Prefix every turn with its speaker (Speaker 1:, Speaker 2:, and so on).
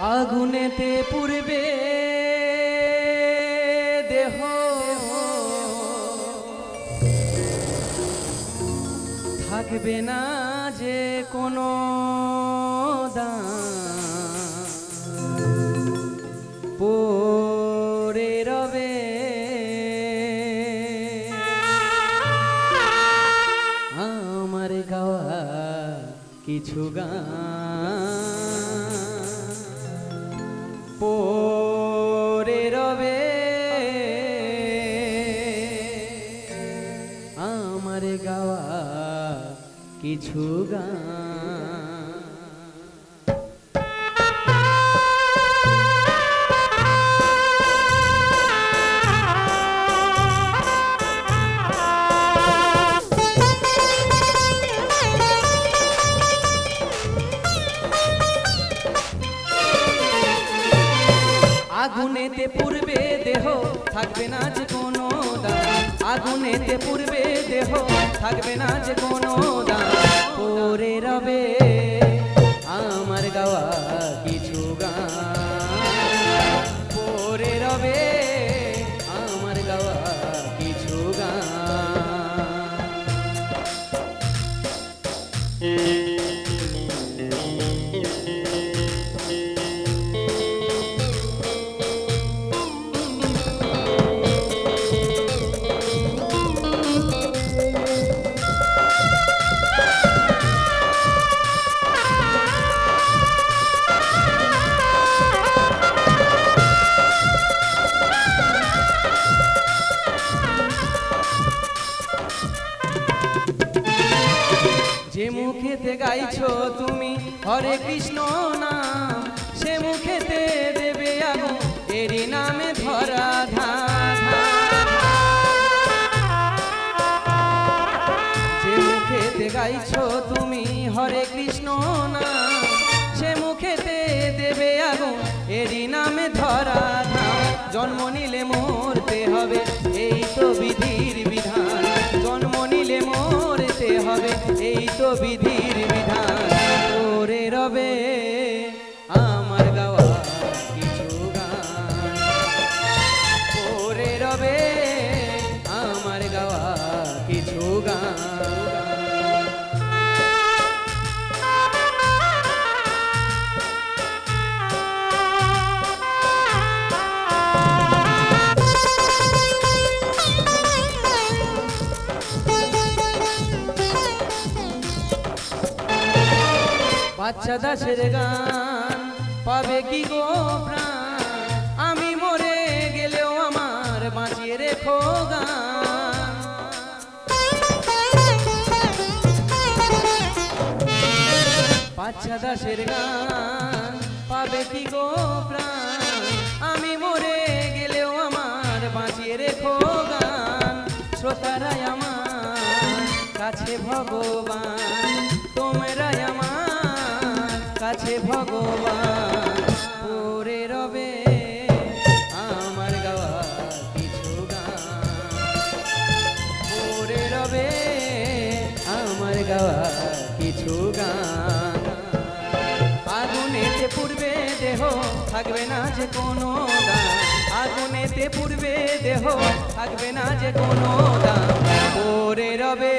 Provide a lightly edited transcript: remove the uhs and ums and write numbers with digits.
Speaker 1: আগুনেতে পুড়বে দেহ, থাকবে না যে কোনো দাম, পড়ে রবে আমার গাওয়া কিছু গান, পড়ে রবে আমার গাওয়া কিছু গান। আগুনেতে পুড়বে দেহ, থাকবে না যে কোনো দাম, আগুনেতে পুড়বে দেহ, থাকবে না যে কোনো দাম, পড়ে রবে আমার গাওয়া কিছু গান, পড়ে রবে আমার গাওয়া কিছু গান। যে মুখেতে গাইছো তুমি হরে কৃষ্ণ নাম, সে মুখেতে দেবে আগুন এরই নামে ধরা ধাম। যে মুখেতে গাইছো তুমি হরে কৃষ্ণ নাম, সে মুখেতে দেবে আগুন এরই নামে ধরা ধাম। জন্ম নিলে মরতে হবে এই তো বিধির বিধান, জন্ম নিলে মরতে হবে এই তো বিধির বিধান, পড়ে রবে আমার গাওয়া কিছু গান, পড়ে রবে আমার গাওয়া কিছু গান। বাচ্চা দাসের গান পাবে কি গো প্রাণ, আমি মরে গেলেও আমার বাঁচিয়ে রেখো গান। বাচ্চা দাসের গান পাবে কি গো প্রাণ, আমি মরে গেলেও আমার বাঁচিয়ে রেখো গান। শ্রোতারাই আমার কাছে ভগবান, তোমরাই আমার কাছে ভগবান, পড়ে রবে আমার গাওয়া কিছু গান, পড়ে রবে আমার গাওয়া কিছু গান। আগুনেতে পুড়বে দেহ, থাকবে না যে কোনো দাম, আগুনেতে পুড়বে দেহ, থাকবে না যে কোনো দাম, পড়ে রবে